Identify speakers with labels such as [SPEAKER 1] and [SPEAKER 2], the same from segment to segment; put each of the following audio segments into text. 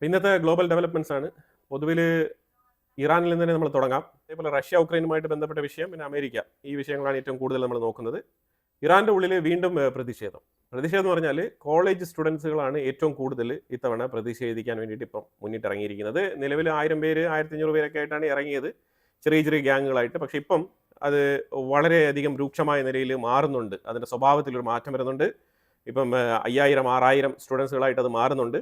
[SPEAKER 1] ഇന്നത്തെ global developments ആണ്. പൊതുവിൽ ഇറാനിൽ നിന്ന് തന്നെ നമ്മൾ തുടങ്ങാം. അതേപോലെ റഷ്യ ഉക്രൈനുമായിട്ട് ബന്ധപ്പെട്ട വിഷയം, പിന്നെ അമേരിക്ക, ഈ വിഷയങ്ങളാണ് ഏറ്റവും കൂടുതൽ നമ്മൾ നോക്കുന്നത്. ഇറാന്റെ ഉള്ളിൽ വീണ്ടും പ്രതിഷേധം എന്ന് പറഞ്ഞാൽ കോളേജ് സ്റ്റുഡൻസുകളാണ് ഏറ്റവും കൂടുതൽ ഇത്തവണ പ്രതിഷേധിക്കാൻ വേണ്ടിയിട്ട് ഇപ്പം മുന്നിട്ടിറങ്ങിയിരിക്കുന്നത്. നിലവിൽ 1000 പേര് 1500 പേരൊക്കെ ആയിട്ടാണ് ഇറങ്ങിയത്, ചെറിയ ചെറിയ ഗ്യാങ്ങുകളായിട്ട്. പക്ഷെ ഇപ്പം അത് വളരെയധികം രൂക്ഷമായ നിലയിൽ മാറുന്നുണ്ട്. അതിൻ്റെ സ്വഭാവത്തിലൊരു മാറ്റം വരുന്നുണ്ട്. ഇപ്പം 5000 6000 സ്റ്റുഡൻസുകളായിട്ട് അത് മാറുന്നുണ്ട്.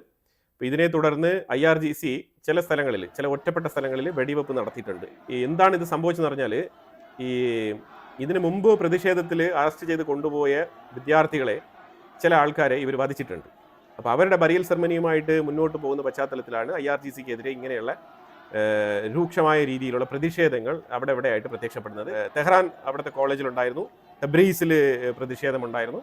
[SPEAKER 1] അപ്പോൾ ഇതിനെ തുടർന്ന് IRGC ചില സ്ഥലങ്ങളിൽ, ചില ഒറ്റപ്പെട്ട സ്ഥലങ്ങളിൽ വെടിവെപ്പ് നടത്തിയിട്ടുണ്ട്. എന്താണ് ഇത് സംഭവിച്ചെന്ന് പറഞ്ഞാൽ, ഇതിന് മുമ്പ് പ്രതിഷേധത്തിൽ അറസ്റ്റ് ചെയ്ത് കൊണ്ടുപോയ വിദ്യാർത്ഥികളെ ചില ആൾക്കാരെ ഇവർ വധിച്ചിട്ടുണ്ട്. അപ്പോൾ അവരുടെ ബറിയൽ സെറമണിയുമായിട്ട് മുന്നോട്ട് പോകുന്ന പശ്ചാത്തലത്തിലാണ് IRGCക്കെതിരെ ഇങ്ങനെയുള്ള രൂക്ഷമായ രീതിയിലുള്ള പ്രതിഷേധങ്ങൾ അവിടെ എവിടെയായിട്ട് പ്രത്യക്ഷപ്പെടുന്നത്. തെഹ്റാൻ അവിടുത്തെ കോളേജിലുണ്ടായിരുന്നു, തബ്രീസിൽ പ്രതിഷേധമുണ്ടായിരുന്നു.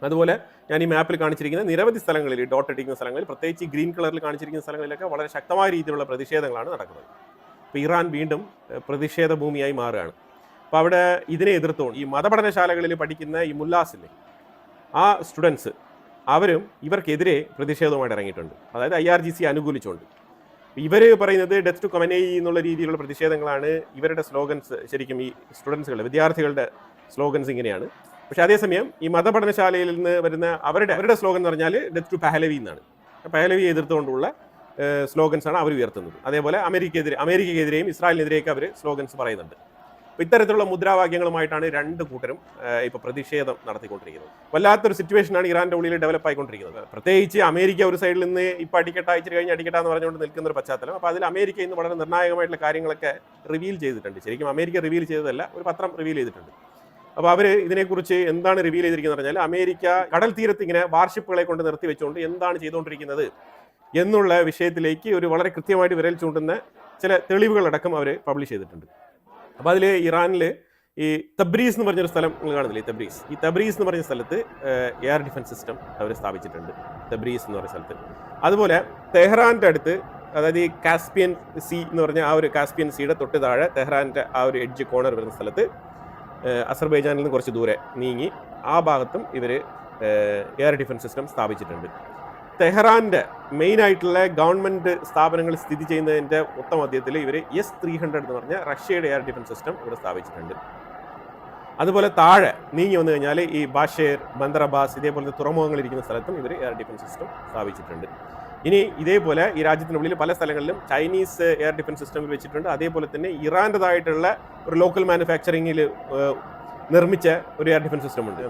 [SPEAKER 1] അതുപോലെ ഞാൻ ഈ മാപ്പിൽ കാണിച്ചിരിക്കുന്ന നിരവധി സ്ഥലങ്ങളിൽ, ഡോട്ട് ഇട്ടിരിക്കുന്ന സ്ഥലങ്ങളിൽ, പ്രത്യേകിച്ച് ഗ്രീൻ കളറിൽ കാണിച്ചിരിക്കുന്ന സ്ഥലങ്ങളിലൊക്കെ വളരെ ശക്തമായ രീതിയിലുള്ള പ്രതിഷേധങ്ങളാണ് നടക്കുന്നത്. അപ്പോൾ ഇറാൻ വീണ്ടും പ്രതിഷേധ ഭൂമിയായി മാറുകയാണ്. അപ്പോൾ അവിടെ ഇതിനെ എതിർത്തുകൊണ്ട് ഈ മതപഠനശാലകളിൽ പഠിക്കുന്ന ഈ മുല്ലാസിലെ ആ സ്റ്റുഡൻസ് അവരും ഇവർക്കെതിരെ പ്രതിഷേധവുമായിട്ട് ഇറങ്ങിയിട്ടുണ്ട്. അതായത് IRGC അനുകൂലിച്ചുകൊണ്ട്. ഇവർ പറയുന്നത് ഡെത്ത് ടു ഖമനേയി എന്നുള്ള രീതിയിലുള്ള പ്രതിഷേധങ്ങളാണ് ഇവരുടെ സ്ലോഗൻസ്. ശരിക്കും ഈ സ്റ്റുഡൻസുകളുടെ, വിദ്യാർത്ഥികളുടെ സ്ലോഗൻസ് ഇങ്ങനെയാണ്. പക്ഷേ അതേസമയം ഈ മതപഠനശാലയിൽ നിന്ന് വരുന്ന അവരുടെ സ്ലോഗൻ എന്ന് പറഞ്ഞാൽ ഡെത്ത് ടു പഹലവി എന്നാണ്. പഹലവിയെ എതിർത്തുകൊണ്ടുള്ള സ്ലോഗൻസാണ് അവർ ഉയർത്തുന്നത്. അതേപോലെ അമേരിക്കയ്ക്കെതിരെയും ഇസ്രായേലിനെതിരെയൊക്കെ അവർ സ്ലോഗൻസ് പറയുന്നുണ്ട്. അപ്പോൾ ഇത്തരത്തിലുള്ള മുദ്രാവാക്യങ്ങളുമായിട്ടാണ് രണ്ട് കൂട്ടരും ഇപ്പോൾ പ്രതിഷേധം നടത്തിക്കൊണ്ടിരിക്കുന്നത്. വല്ലാത്തൊരു സിറ്റുവേഷനാണ് ഇറാൻ്റെ ഉള്ളിൽ ഡെവലപ്പ് ആയിക്കൊണ്ടിരിക്കുന്നത്. പ്രത്യേകിച്ച് അമേരിക്ക ഒരു സൈഡിൽ നിന്ന് ഇപ്പോൾ അടിക്കട്ടാഴ്ച കഴിഞ്ഞ് അടിക്കട്ടാന്ന് പറഞ്ഞുകൊണ്ട് നിൽക്കുന്ന ഒരു പശ്ചാത്തലം. അപ്പോൾ അതിൽ അമേരിക്ക ഇന്ന് വളരെ നിർണായകമായിട്ടുള്ള കാര്യങ്ങളൊക്കെ റിവീൽ ചെയ്തിട്ടുണ്ട്. ശരിക്കും അമേരിക്ക റിവീൽ ചെയ്തതല്ല, ഒരു പത്രം റിവീൽ ചെയ്തിട്ടുണ്ട്. അപ്പോൾ അവർ ഇതിനെക്കുറിച്ച് എന്താണ് റിവീൽ ചെയ്തിരിക്കുന്നത് പറഞ്ഞാൽ, അമേരിക്ക കടൽ തീരത്ത് ഇങ്ങനെ വാർഷിപ്പുകളെ കൊണ്ട് നിർത്തി വെച്ചുകൊണ്ട് എന്താണ് ചെയ്തുകൊണ്ടിരിക്കുന്നത് എന്നുള്ള വിഷയത്തിലേക്ക് ഒരു വളരെ കൃത്യമായിട്ട് വിരൽ ചൂണ്ടുന്ന ചില തെളിവുകളടക്കം അവർ പബ്ലിഷ് ചെയ്തിട്ടുണ്ട്. അപ്പോൾ അതിൽ ഇറാനിൽ ഈ തബ്രീസ് എന്ന് പറഞ്ഞൊരു സ്ഥലം നിങ്ങൾ കാണുന്നില്ലേ, ഈ തബ്രീസ് എന്ന് പറഞ്ഞ സ്ഥലത്ത് എയർ ഡിഫൻസ് സിസ്റ്റം അവർ സ്ഥാപിച്ചിട്ടുണ്ട്. തബ്രീസ് എന്ന് പറഞ്ഞ സ്ഥലത്ത്. അതുപോലെ തെഹ്റാൻ്റെ അടുത്ത്, അതായത് ഈ കാസ്പിയൻ സീ എന്ന് പറഞ്ഞ ആ ഒരു കാസ്പിയൻ സീയുടെ തൊട്ട് താഴെ തെഹ്റാൻ്റെ ആ ഒരു എഡ്ജ് കോർണർ വരുന്ന സ്ഥലത്ത് അസർബൈജാനിൽ നിന്ന് കുറച്ച് ദൂരെ നീങ്ങി ആ ഭാഗത്തും ഇവർ എയർ ഡിഫൻസ് സിസ്റ്റം സ്ഥാപിച്ചിട്ടുണ്ട്. തെഹ്റാൻ്റെ മെയിൻ ആയിട്ടുള്ള ഗവൺമെൻറ് സ്ഥാപനങ്ങൾ സ്ഥിതി ചെയ്യുന്നതിൻ്റെ മൊത്ത മധ്യത്തിൽ ഇവർ S-300 എന്ന് പറഞ്ഞ റഷ്യയുടെ എയർ ഡിഫൻസ് സിസ്റ്റം ഇവിടെ സ്ഥാപിച്ചിട്ടുണ്ട്. അതുപോലെ താഴെ നീങ്ങി വന്നു കഴിഞ്ഞാൽ ഈ ബാഷേർ, ബന്ദർ അബ്ബാസ്, ഇതേപോലത്തെ തുറമുഖങ്ങളിരിക്കുന്ന സ്ഥലത്തും ഇവർ എയർ ഡിഫൻസ് സിസ്റ്റം സ്ഥാപിച്ചിട്ടുണ്ട്. ഇനി ഇതേപോലെ ഈ രാജ്യത്തിനുള്ളിൽ പല സ്ഥലങ്ങളിലും ചൈനീസ് എയർ ഡിഫൻസ് സിസ്റ്റം വെച്ചിട്ടുണ്ട്. അതേപോലെ തന്നെ ഇറാൻ്റെതായിട്ടുള്ള ഒരു ലോക്കൽ മാനുഫാക്ചറിങ്ങിൽ നിർമ്മിച്ച ഒരു എയർ ഡിഫൻസ് സിസ്റ്റം ഉണ്ട്.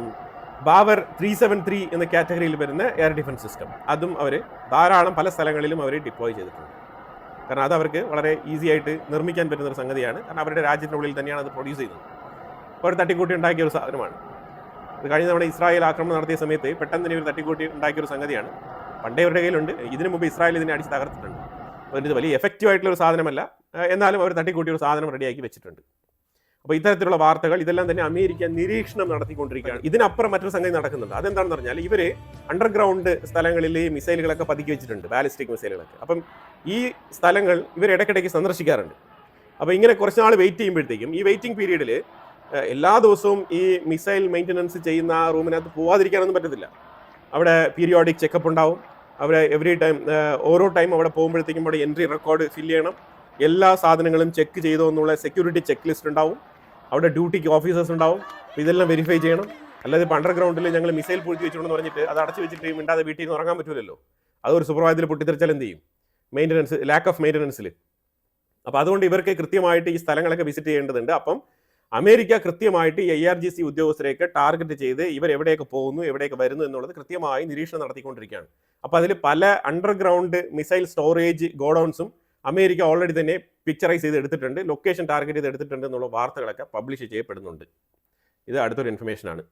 [SPEAKER 1] ബാവർ 373 എന്ന കാറ്റഗറിയിൽ വരുന്ന എയർ ഡിഫൻസ് സിസ്റ്റം, അതും അവർ ധാരാളം പല സ്ഥലങ്ങളിലും അവർ ഡിപ്ലോയ് ചെയ്തിട്ടുണ്ട്. കാരണം അത് അവർക്ക് വളരെ ഈസി ആയിട്ട് നിർമ്മിക്കാൻ പറ്റുന്ന ഒരു സംഗതിയാണ്. കാരണം അവരുടെ രാജ്യത്തിനുള്ളിൽ തന്നെയാണ് അത് പ്രൊഡ്യൂസ് ചെയ്യുന്നത്. അപ്പോൾ അവർ തട്ടിക്കൂട്ടി ഉണ്ടാക്കിയ ഒരു സാധനമാണ്. ഇത് കഴിഞ്ഞ തവണ ഇസ്രായേൽ ആക്രമണം നടത്തിയ സമയത്ത് പെട്ടെന്ന് തന്നെ ഇവർ തട്ടിക്കൂട്ടി ഉണ്ടാക്കിയൊരു സംഗതിയാണ്. പണ്ടേ അവരുടെ കയ്യിലുണ്ട്. ഇതിനു മുമ്പ് ഇസ്രായേൽ ഇതിനെ അടിച്ച് തകർത്തിട്ടുണ്ട്. അപ്പോൾ ഇത് വലിയ എഫക്റ്റീവ് ആയിട്ടുള്ള ഒരു സാധനമല്ല, എന്നാലും അവർ തട്ടിക്കൂട്ടിയ ഒരു സാധനം റെഡിയാക്കി വെച്ചിട്ടുണ്ട്. അപ്പോൾ ഇത്തരത്തിലുള്ള വാർത്തകൾ ഇതെല്ലാം തന്നെ അമേരിക്ക നിരീക്ഷണം നടത്തിക്കൊണ്ടിരിക്കുകയാണ്. ഇതിനപ്പുറം മറ്റൊരു സംഗതി നടക്കുന്നുണ്ട്. അതെന്താണെന്ന് പറഞ്ഞാൽ, ഇവർ അണ്ടർഗ്രൗണ്ട് സ്ഥലങ്ങളിൽ മിസൈലുകളൊക്കെ പതുക്കി വെച്ചിട്ടുണ്ട്, ബാലിസ്റ്റിക് മിസൈലുകളൊക്കെ. അപ്പം ഈ സ്ഥലങ്ങൾ ഇവർ ഇടയ്ക്കിടയ്ക്ക് സന്ദർശിക്കാറുണ്ട്. അപ്പോൾ ഇങ്ങനെ കുറച്ച് നാൾ വെയിറ്റ് ചെയ്യുമ്പോഴത്തേക്കും, ഈ വെയിറ്റിംഗ് പീരീഡിൽ എല്ലാ ദിവസവും ഈ മിസൈൽ മെയിൻ്റനൻസ് ചെയ്യുന്ന ആ റൂമിനകത്ത് പോവാതിരിക്കാനൊന്നും പറ്റത്തില്ല. അവിടെ പീരിയോഡിക് ചെക്കപ്പ് ഉണ്ടാവും. അവിടെ എവറി ടൈം, ഓരോ ടൈം അവിടെ പോകുമ്പോഴത്തേക്കും അവിടെ എൻട്രി റെക്കോർഡ് ഫില്ല് ചെയ്യണം. എല്ലാ സാധനങ്ങളും ചെക്ക് ചെയ്തോ എന്നുള്ള സെക്യൂരിറ്റി ചെക്ക് ലിസ്റ്റ് ഉണ്ടാവും. അവിടെ ഡ്യൂട്ടിക്ക് ഓഫീസേഴ്സ് ഉണ്ടാവും. ഇതെല്ലാം വെരിഫൈ ചെയ്യണം. അല്ലാതെ ഇപ്പോൾ അണ്ടർഗ്രൗണ്ടിൽ ഞങ്ങൾ മിസൈൽ പൊളിച്ച് വെച്ചിട്ടുണ്ടെന്ന് പറഞ്ഞിട്ട് അത് അടച്ചു വെച്ചിട്ട് മിണ്ടാതെ വീട്ടിൽ നിന്ന് ഉറങ്ങാൻ പറ്റില്ലല്ലോ. അതൊരു സുപ്രഭാതത്തിൽ പൊട്ടിത്തെറിച്ചാൽ എന്ത് ചെയ്യും? മെയിൻ്റനൻസ്, ലാക്ക് ഓഫ് മെയിൻ്റനൻസിൽ. അപ്പോൾ അതുകൊണ്ട് ഇവർക്ക് കൃത്യമായിട്ട് ഈ സ്ഥലങ്ങളൊക്കെ വിസിറ്റ് ചെയ്യേണ്ടതുണ്ട്. അപ്പം അമേരിക്ക കൃത്യമായിട്ട് ഈ IRGC ഉദ്യോഗസ്ഥരെയൊക്കെ ടാർഗറ്റ് ചെയ്ത് ഇവർ എവിടെയൊക്കെ പോകുന്നു, എവിടെയൊക്കെ വരുന്നു എന്നുള്ളത് കൃത്യമായി നിരീക്ഷണം നടത്തിക്കൊണ്ടിരിക്കുകയാണ്. അപ്പോൾ അതിൽ പല അണ്ടർഗ്രൗണ്ട് മിസൈൽ സ്റ്റോറേജ് ഗോഡൗൺസും അമേരിക്ക ഓൾറെഡി തന്നെ പിക്ചറൈസ് ചെയ്ത് എടുത്തിട്ടുണ്ട്, ലൊക്കേഷൻ ടാർഗറ്റ് ചെയ്ത് എടുത്തിട്ടുണ്ട് എന്നുള്ള വാർത്തകളൊക്കെ പബ്ലിഷ് ചെയ്യപ്പെടുന്നുണ്ട്. ഇത് അടുത്തൊരു ഇൻഫർമേഷനാണ്.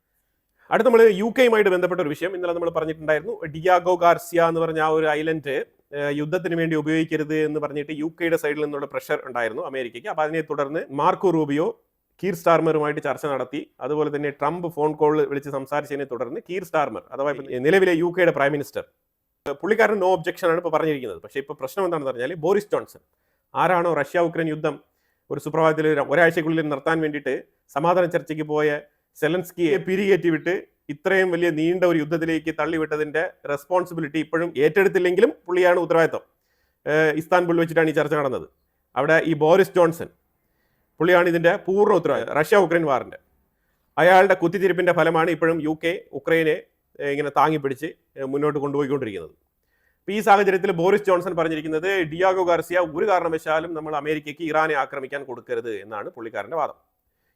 [SPEAKER 1] അടുത്ത നമ്മൾ UK ബന്ധപ്പെട്ട ഒരു വിഷയം ഇന്നലെ നമ്മൾ പറഞ്ഞിട്ടുണ്ടായിരുന്നു. ഡിയാഗോ ഗാർസിയ എന്ന് പറഞ്ഞ ആ ഒരു ഐലൻഡ് യുദ്ധത്തിന് വേണ്ടി ഉപയോഗിക്കരുത് എന്ന് പറഞ്ഞിട്ട് UK സൈഡിൽ നിന്നുള്ള പ്രഷർ ഉണ്ടായിരുന്നു അമേരിക്കയ്ക്ക്. അപ്പോൾ അതിനെ തുടർന്ന് മാർക്കോ റൂബിയോ കീർ സ്റ്റാർമറുമായിട്ട് ചർച്ച നടത്തി. അതുപോലെ തന്നെ ട്രംപ് ഫോൺ കോൾ വിളിച്ച് സംസാരിച്ചതിനെ തുടർന്ന് കീർ സ്റ്റാർമർ, അഥവാ നിലവിലെ UK പ്രൈം മിനിസ്റ്റർ, പുള്ളിക്കാരൻ നോ ഒബ്ജക്ഷൻ ആണ് ഇപ്പോൾ പറഞ്ഞിരിക്കുന്നത്. പക്ഷേ ഇപ്പോൾ പ്രശ്നം എന്താണെന്ന് പറഞ്ഞാൽ, ബോറിസ് ജോൺസൺ, ആരാണോ റഷ്യ ഉക്രൈൻ യുദ്ധം ഒരു സുപ്രഭാതത്തിൽ ഒരാഴ്ചക്കുള്ളിൽ നിർത്താൻ വേണ്ടിയിട്ട് സമാധാന ചർച്ചയ്ക്ക് പോയ സെലൻസ്കിയെ പിരികേറ്റി വിട്ട് ഇത്രയും വലിയ നീണ്ട ഒരു യുദ്ധത്തിലേക്ക് തള്ളിവിട്ടതിൻ്റെ റെസ്പോൺസിബിലിറ്റി ഇപ്പോഴും ഏറ്റെടുത്തില്ലെങ്കിലും പുള്ളിയാണ് ഉത്തരവാദിത്വം. ഇസ്താൻബുളിൽ വെച്ചിട്ടാണ് ഈ ചർച്ച നടന്നത്. അവിടെ ഈ ബോറിസ് ജോൺസൺ പുള്ളിയാണ് ഇതിൻ്റെ പൂർണ്ണ ഉത്തരവാദിത്വം, റഷ്യ ഉക്രൈൻ വാറിൻ്റെ. അയാളുടെ കുത്തിത്തിരിപ്പിൻ്റെ ഫലമാണ് ഇപ്പോഴും UK ഉക്രൈനെ ഇങ്ങനെ താങ്ങിപ്പിടിച്ച് മുന്നോട്ട് കൊണ്ടുപോയിക്കൊണ്ടിരിക്കുന്നത്. അപ്പോൾ ഈ സാഹചര്യത്തിൽ ബോറിസ് ജോൺസൺ പറഞ്ഞിരിക്കുന്നത് ഡിയാഗോ ഗാർസിയ ഒരു കാരണവശാലും നമ്മൾ അമേരിക്കയ്ക്ക് ഇറാനെ ആക്രമിക്കാൻ കൊടുക്കരുത് എന്നാണ് പുള്ളിക്കാരൻ്റെ വാദം.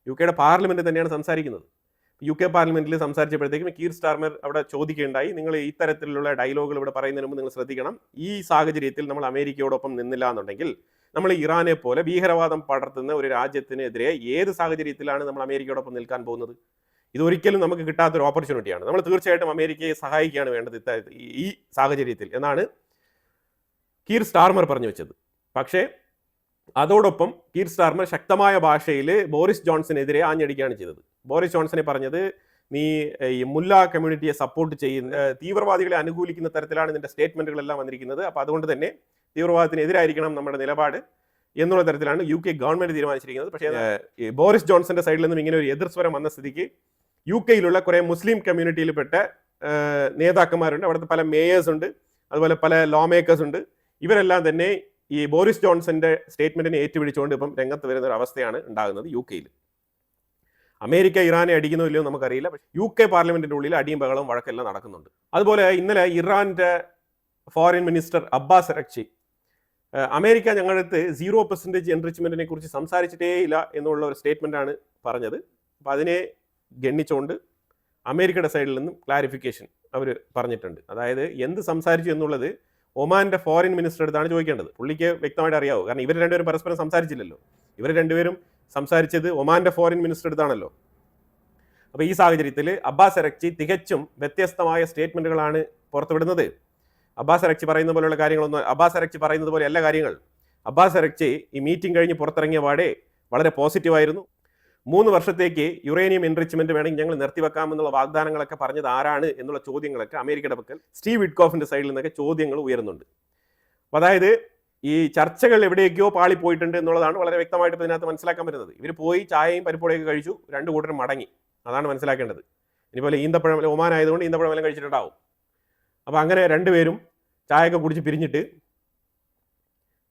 [SPEAKER 1] UK പാർലമെൻറ്റ് തന്നെയാണ് സംസാരിക്കുന്നത്. UK പാർലമെൻറ്റിൽ സംസാരിച്ചപ്പോഴത്തേക്കും കീർ സ്റ്റാർമർ അവിടെ ചോദിക്കുകയുണ്ടായി, നിങ്ങൾ ഇത്തരത്തിലുള്ള ഡയലോഗുകൾ ഇവിടെ പറയുന്നതിന് മുമ്പ് നിങ്ങൾ ശ്രദ്ധിക്കണം, ഈ സാഹചര്യത്തിൽ നമ്മൾ അമേരിക്കയോടൊപ്പം നിന്നില്ല എന്നുണ്ടെങ്കിൽ നമ്മൾ ഇറാനെ പോലെ ഭീകരവാദം പടർത്തുന്ന ഒരു രാജ്യത്തിനെതിരെ ഏത് സാഹചര്യത്തിലാണ് നമ്മൾ അമേരിക്കയോടൊപ്പം നിൽക്കാൻ പോകുന്നത്? ഇതൊരിക്കലും നമുക്ക് കിട്ടാത്തൊരു ഓപ്പർച്യൂണിറ്റിയാണ്. നമ്മൾ തീർച്ചയായിട്ടും അമേരിക്കയെ സഹായിക്കുകയാണ് വേണ്ടത് ഈ സാഹചര്യത്തിൽ എന്നാണ് കീർ സ്റ്റാർമർ പറഞ്ഞു വെച്ചത്. പക്ഷേ അതോടൊപ്പം കീർ സ്റ്റാർമർ ശക്തമായ ഭാഷയിൽ ബോറിസ് ജോൺസണെതിരെ ആഞ്ഞടിക്കുകയാണ് ചെയ്തത്. ബോറിസ് ജോൺസനെ പറഞ്ഞത്, നീ ഈ മുല്ല കമ്മ്യൂണിറ്റിയെ സപ്പോർട്ട് ചെയ്യുന്ന തീവ്രവാദികളെ അനുകൂലിക്കുന്ന തരത്തിലാണ് ഇതിൻ്റെ സ്റ്റേറ്റ്മെൻറ്റുകളെല്ലാം വന്നിരിക്കുന്നത്. അപ്പോൾ അതുകൊണ്ട് തന്നെ തീവ്രവാദത്തിനെതിരായിരിക്കണം നമ്മുടെ നിലപാട് എന്നുള്ള തരത്തിലാണ് UK ഗവൺമെൻറ് തീരുമാനിച്ചിരിക്കുന്നത്. പക്ഷേ ബോറിസ് ജോൺസന്റെ സൈഡിൽ നിന്നും ഇങ്ങനെ ഒരു എതിർസ്വരം വന്ന സ്ഥിതിക്ക് UKയിലുള്ള കുറേ മുസ്ലിം കമ്മ്യൂണിറ്റിയിൽപ്പെട്ട നേതാക്കന്മാരുണ്ട്, അവിടുത്തെ പല മേയേഴ്സ് ഉണ്ട്, അതുപോലെ പല ലോ മേക്കേഴ്സ് ഉണ്ട്. ഇവരെല്ലാം തന്നെ ഈ ബോറിസ് ജോൺസന്റെ സ്റ്റേറ്റ്മെന്റിനെ ഏറ്റുപിടിച്ചുകൊണ്ട് ഇപ്പം രംഗത്ത് വരുന്ന ഒരു അവസ്ഥയാണ് ഉണ്ടാകുന്നത് UK-യിൽ. അമേരിക്ക ഇറാനെ അടിക്കുന്നോ ഇല്ലയോ നമുക്കറിയില്ല, പക്ഷേ UK പാർലമെന്റിന്റെ ഉള്ളിൽ അടിയും ബഹളവും വഴക്കെല്ലാം നടക്കുന്നുണ്ട്. അതുപോലെ ഇന്നലെ ഇറാന്റെ foreign minister Abbas Araghchi America ഞങ്ങളടുത്ത് 0% എൻറിച്ച്മെന്റിനെ കുറിച്ച് സംസാരിച്ചിട്ടേ ഇല്ല എന്നുള്ള ഒരു സ്റ്റേറ്റ്മെന്റാണ് പറഞ്ഞത്. അപ്പം അതിനെ ഗണ്ണിച്ചുകൊണ്ട് അമേരിക്കയുടെ സൈഡിൽ നിന്നും ക്ലാരിഫിക്കേഷൻ അവർ പറഞ്ഞിട്ടുണ്ട്. അതായത് എന്ത് സംസാരിച്ചു എന്നുള്ളത് ഒമാന്റെ ഫോറിൻ മിനിസ്റ്റർ അടുത്താണ് ചോദിക്കേണ്ടത്. പുള്ളിക്ക് വ്യക്തമായിട്ട് അറിയാവൂ, കാരണം ഇവർ രണ്ടുപേരും പരസ്പരം സംസാരിച്ചില്ലല്ലോ. ഇവർ രണ്ടുപേരും സംസാരിച്ചത് ഒമാന്റെ ഫോറിൻ മിനിസ്റ്റർ അടുത്താണല്ലോ. അപ്പോൾ ഈ സാഹചര്യത്തിൽ അബ്ബാസ് അരക്ചി തികച്ചും വ്യത്യസ്തമായ സ്റ്റേറ്റ്മെന്റുകളാണ് പുറത്തുവിടുന്നത്. അബ്ബാസ് അരക്ചി പറയുന്ന പോലെയുള്ള കാര്യങ്ങളൊന്നും, അബ്ബാസ് അരക്ചി പറയുന്നത് പോലെ എല്ലാ കാര്യങ്ങൾ. അബ്ബാസ് അരക്ചി ഈ മീറ്റിംഗ് കഴിഞ്ഞ് പുറത്തിറങ്ങിയ പാടെ വളരെ പോസിറ്റീവായിരുന്നു. 3 വർഷത്തേക്ക് യുറേനിയം എൻറിച്ച്മെന്റ് വേണമെങ്കിൽ ഞങ്ങൾ നിർത്തിവെക്കാമെന്നുള്ള വാഗ്ദാനങ്ങളൊക്കെ പറഞ്ഞത് ആരാണ് എന്നുള്ള ചോദ്യങ്ങളൊക്കെ അമേരിക്കയുടെ പക്കൽ സ്റ്റീവ് വിറ്റ്കോഫിന്റെ സൈഡിൽ നിന്നൊക്കെ ചോദ്യങ്ങൾ ഉയരുന്നുണ്ട്. അപ്പോൾ അതായത് ഈ ചർച്ചകൾ എവിടെയൊക്കെയോ പാളിപ്പോയിട്ടുണ്ട് എന്നുള്ളതാണ് വളരെ വ്യക്തമായിട്ട് ഇതിനകത്ത് മനസ്സിലാക്കാൻ പറ്റുന്നത്. ഇവർ പോയി ചായയും പരിപ്പോടെയൊക്കെ കഴിച്ചു, 2 കൂട്ടരും മടങ്ങി, അതാണ് മനസ്സിലാക്കേണ്ടത്. ഇനിപോലെ ഈന്തപ്പഴം, ഒമാൻ ആയതുകൊണ്ട് ഈന്തപ്പഴം എല്ലാം കഴിച്ചിട്ടുണ്ടാവും. അപ്പോൾ അങ്ങനെ രണ്ടുപേരും ചായയൊക്കെ കുടിച്ച് പിരിഞ്ഞിട്ട്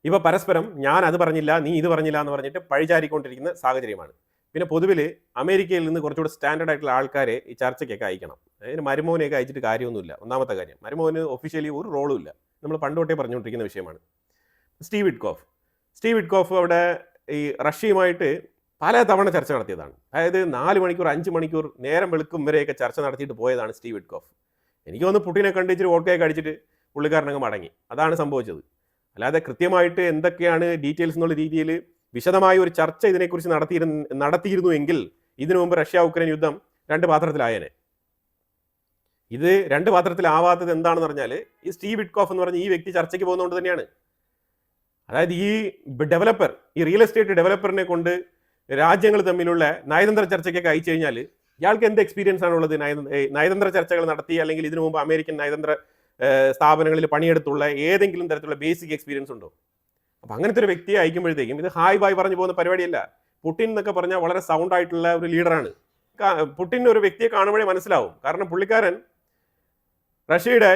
[SPEAKER 1] ഇവ പരസ്പരം ഞാൻ അത് പറഞ്ഞില്ല നീ ഇത് പറഞ്ഞില്ല എന്ന് പറഞ്ഞിട്ട് പഴിചാരിക്കൊണ്ടിരിക്കുന്ന സാഹചര്യമാണ്. പിന്നെ പൊതുവിൽ അമേരിക്കയിൽ നിന്ന് കുറച്ചുകൂടി സ്റ്റാൻഡേർഡ് ആയിട്ടുള്ള ആൾക്കാരെ ഈ ചർച്ചയ്ക്കൊക്കെ അയക്കണം. അതിന് മരുമോനെയൊക്കെ അയച്ചിട്ട് കാര്യമൊന്നുമില്ല. ഒന്നാമത്തെ കാര്യം, മരുമോന് ഒഫീഷ്യലി ഒരു റോളും ഇല്ല. നമ്മൾ പണ്ടോട്ടേ പറഞ്ഞുകൊണ്ടിരിക്കുന്ന വിഷയമാണ്. സ്റ്റീവ് വിറ്റ്കോഫ് അവിടെ ഈ റഷ്യയുമായിട്ട് പല തവണ ചർച്ച നടത്തിയതാണ്. അതായത് 4 മണിക്കൂർ 5 മണിക്കൂർ നേരം വെളുക്കും വരെയൊക്കെ ചർച്ച നടത്തിയിട്ട് പോയതാണ് സ്റ്റീവ് വിറ്റ്കോഫ്. എനിക്ക് തോന്നുന്നു പുട്ടിനെ കണ്ടിച്ചിട്ട് വോട്ടൊക്കെ അടിച്ചിട്ട് പുള്ളിക്കാരനങ്ങ് മടങ്ങി, അതാണ് സംഭവിച്ചത്. അല്ലാതെ കൃത്യമായിട്ട് എന്തൊക്കെയാണ് ഡീറ്റെയിൽസ് എന്നുള്ള രീതിയിൽ വിശദമായ ഒരു ചർച്ച ഇതിനെക്കുറിച്ച് നടത്തിയിരുന്നുവെങ്കിൽ ഇതിനു മുമ്പ് റഷ്യ ഉക്രൈൻ യുദ്ധം 2 പാത്രത്തിലായേനെ. ഇത് 2 പാത്രത്തിലാവാത്തത് എന്താണെന്ന് പറഞ്ഞാൽ ഈ സ്റ്റീവ് വിറ്റ്കോഫ് എന്ന് പറഞ്ഞ ഈ വ്യക്തി ചർച്ചയ്ക്ക് പോകുന്നതുകൊണ്ട് തന്നെയാണ്. അതായത് ഈ ഡെവലപ്പർ, ഈ റിയൽ എസ്റ്റേറ്റ് ഡെവലപ്പറിനെ കൊണ്ട് രാജ്യങ്ങൾ തമ്മിലുള്ള നയതന്ത്ര ചർച്ചയ്ക്കൊക്കെ അയച്ചു കഴിഞ്ഞാൽ ഇയാൾക്ക് എന്ത് എക്സ്പീരിയൻസ് ആണുള്ളത്? നയതന്ത്ര ചർച്ചകൾ നടത്തി അല്ലെങ്കിൽ ഇതിനു മുമ്പ് അമേരിക്കൻ നയതന്ത്ര സ്ഥാപനങ്ങളിൽ പണിയെടുത്തുള്ള ഏതെങ്കിലും തരത്തിലുള്ള ബേസിക് എക്സ്പീരിയൻസ് ഉണ്ടോ? അപ്പം അങ്ങനത്തെ ഒരു വ്യക്തിയെ അയക്കുമ്പോഴത്തേക്കും ഇത് ഹായ് ബായ് പറഞ്ഞു പോകുന്ന പരിപാടിയല്ല. പുടിൻ എന്നൊക്കെ പറഞ്ഞാൽ വളരെ സൗണ്ട് ആയിട്ടുള്ള ഒരു ലീഡറാണ്. പുടിൻ ഒരു വ്യക്തിയെ കാണുമ്പോഴേ മനസ്സിലാവും. കാരണം പുള്ളിക്കാരൻ റഷ്യയുടെ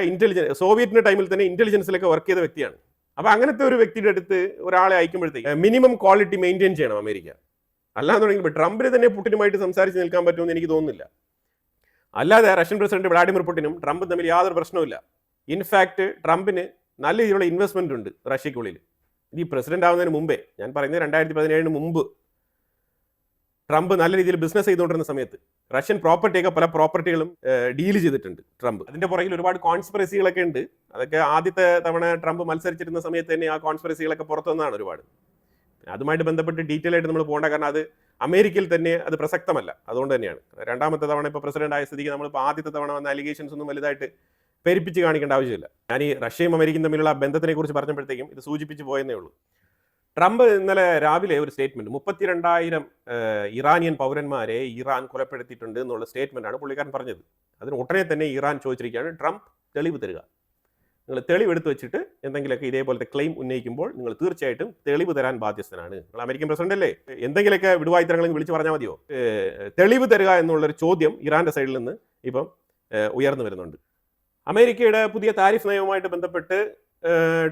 [SPEAKER 1] സോവിയറ്റിന്റെ ടൈമിൽ തന്നെ ഇന്റലിജൻസിലൊക്കെ വർക്ക് ചെയ്ത വ്യക്തിയാണ്. അപ്പം അങ്ങനത്തെ ഒരു വ്യക്തിയുടെ അടുത്ത് ഒരാളെ അയക്കുമ്പോഴത്തേക്ക് മിനിമം ക്വാളിറ്റി മെയിൻറ്റെയിൻ ചെയ്യണം അമേരിക്ക. അല്ലാന്നുണ്ടെങ്കിൽ ട്രംപിന് തന്നെ പുടിനുമായിട്ട് സംസാരിച്ച് നിൽക്കാൻ പറ്റുമെന്ന് എനിക്ക് തോന്നുന്നില്ല. അല്ലാതെ റഷ്യൻ പ്രസിഡന്റ് വ്ളാഡിമിർ പുടിനും ട്രംപും തമ്മിൽ യാതൊരു പ്രശ്നവുമില്ല. ഇൻഫാക്ട് ട്രംപിന് നല്ല രീതിയിലുള്ള ഇൻവെസ്റ്റ്മെന്റ് ഉണ്ട് റഷ്യക്കുള്ളിൽ. ഈ പ്രസിഡന്റ് ആവുന്നതിന് മുമ്പേ, ഞാൻ പറയുന്നത് 2017 മുമ്പ് ട്രംപ് നല്ല രീതിയിൽ ബിസിനസ് ചെയ്തുകൊണ്ടിരുന്ന സമയത്ത് റഷ്യൻ പ്രോപ്പർട്ടിയൊക്കെ പല പ്രോപ്പർട്ടികളും ഡീൽ ചെയ്തിട്ടുണ്ട് ട്രംപ്. അതിന്റെ പുറകിൽ ഒരുപാട് കോൺസ്പിറസികളൊക്കെ ഉണ്ട്. അതൊക്കെ ആദ്യത്തെ തവണ ട്രംപ് മത്സരിച്ചിരുന്ന സമയത്ത് തന്നെ ആ കോൺസ്പിറസികളൊക്കെ പുറത്തു വന്നതാണ് ഒരുപാട്. അതുമായിട്ട് ബന്ധപ്പെട്ട് ഡീറ്റെയിൽ ആയിട്ട് നമ്മൾ പോകേണ്ട, കാരണം അത് അമേരിക്കയിൽ തന്നെ അത് പ്രസക്തമല്ല. അതുകൊണ്ട് തന്നെയാണ് 2ാമത്തെ തവണ ഇപ്പോൾ പ്രസിഡന്റ് ആയ സ്ഥിതിക്ക് നമ്മളിപ്പോൾ ആദ്യത്തെ തവണ വന്ന അലിഗേഷൻസ് ഒന്നും വലുതായിട്ട് പെരുപ്പിച്ച് കാണിക്കേണ്ട ആവശ്യമില്ല. ഞാൻ ഈ റഷ്യയും അമേരിക്കയും തമ്മിലുള്ള ബന്ധത്തിനെ കുറിച്ച് പറഞ്ഞപ്പോഴത്തേക്കും ഇത് സൂചിപ്പിച്ച് പോയെന്നേ ഉള്ളൂ. ട്രംപ് ഇന്നലെ രാവിലെ ഒരു സ്റ്റേറ്റ്മെന്റ്, 32,000 ഇറാനിയൻ പൗരന്മാരെ ഇറാൻ കൊലപ്പെടുത്തിയിട്ടുണ്ട് എന്നുള്ള സ്റ്റേറ്റ്മെന്റാണ് പുള്ളിക്കാരൻ പറഞ്ഞത്. അതിന് ഉടനെ തന്നെ ഇറാൻ ചോദിച്ചിരിക്കുകയാണ്, ട്രംപ് തെളിവ് തരിക, നിങ്ങൾ തെളിവ് എടുത്തു വെച്ചിട്ട് എന്തെങ്കിലുമൊക്കെ ഇതേപോലത്തെ ക്ലെയിം ഉന്നയിക്കുമ്പോൾ നിങ്ങൾ തീർച്ചയായിട്ടും തെളിവ് തരാൻ ബാധ്യസ്ഥനാണ്. നിങ്ങൾ അമേരിക്കൻ പ്രസിഡന്റ് അല്ലേ, എന്തെങ്കിലുമൊക്കെ വിടുവായുത്തരങ്ങൾ വിളിച്ച് പറഞ്ഞാൽ മതിയോ? തെളിവ് തരിക എന്നുള്ളൊരു ചോദ്യം ഇറാന്റെ സൈഡിൽ നിന്ന് ഇപ്പം ഉയർന്നു വരുന്നുണ്ട്. അമേരിക്കയുടെ പുതിയ താരിഫ് നയവുമായിട്ട് ബന്ധപ്പെട്ട്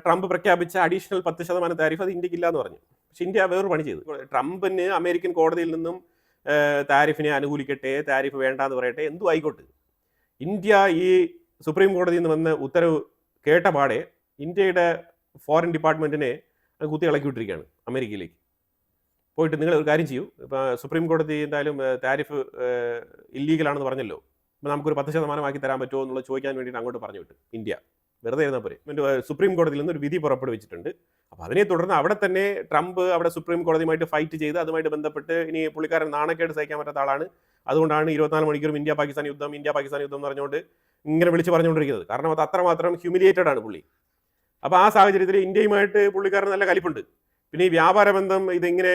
[SPEAKER 1] ട്രംപ് പ്രഖ്യാപിച്ച അഡീഷണൽ 10% താരിഫ് അത് ഇന്ത്യക്ക് ഇല്ല എന്ന് പറഞ്ഞു. പക്ഷെ ഇന്ത്യ വേറൊരു പണി ചെയ്തു. ട്രംപിന് അമേരിക്കൻ കോടതിയിൽ നിന്നും താരിഫിനെ അനുകൂലിക്കട്ടെ, താരിഫ് വേണ്ട എന്ന് പറയട്ടെ, എന്തും ആയിക്കോട്ടെ, ഇന്ത്യ ഈ സുപ്രീം കോടതിയിൽ നിന്ന് വന്ന ഉത്തരവ് കേട്ട പാടെ ഇന്ത്യയുടെ ഫോറിൻ ഡിപ്പാർട്ട്മെന്റിനെ കുത്തി ഇളക്കി വിട്ടിരിക്കുകയാണ് അമേരിക്കയിലേക്ക്. പോയിട്ട് നിങ്ങൾ ഒരു കാര്യം ചെയ്യൂ, ഇപ്പം സുപ്രീം കോടതി എന്തായാലും താരിഫ് ഇല്ലീഗലാണെന്ന് പറഞ്ഞല്ലോ, അപ്പോൾ നമുക്കൊരു 10% ആക്കി തരാൻ പറ്റുമോ എന്നുള്ളത് ചോദിക്കാൻ വേണ്ടിയിട്ട് അങ്ങോട്ട് പറഞ്ഞു വിട്ടു ഇന്ത്യ. വെറുതെ ഇരുന്നാൽ പോരെ. സുപ്രീം കോടതിയിൽ നിന്ന് ഒരു വിധി പുറപ്പെടുവിച്ചിട്ടുണ്ട്. അപ്പോൾ അതിനെ തുടർന്ന് അവിടെ തന്നെ ട്രംപ് അവിടെ സുപ്രീം കോടതിയുമായിട്ട് ഫൈറ്റ് ചെയ്ത് അതുമായിട്ട് ബന്ധപ്പെട്ട് ഇനി പുള്ളിക്കാരൻ നാണക്കേട് സഹിക്കാൻ പറ്റാത്ത ആളാണ്. അതുകൊണ്ടാണ് 24 മണിക്കൂറും ഇന്ത്യ പാകിസ്ഥാൻ യുദ്ധം എന്ന് പറഞ്ഞുകൊണ്ട് ഇങ്ങനെ വിളിച്ച് പറഞ്ഞുകൊണ്ടിരിക്കുന്നത്. കാരണം അത് അത്രമാത്രം ഹ്യൂമിലിയേറ്റഡ് ആണ് പുള്ളി. അപ്പോൾ ആ സാഹചര്യത്തിൽ ഇന്ത്യയുമായിട്ട് പുള്ളിക്കാരൻ നല്ല കലിപ്പുണ്ട്. പിന്നെ ഈ വ്യാപാര ബന്ധം, ഇതിങ്ങനെ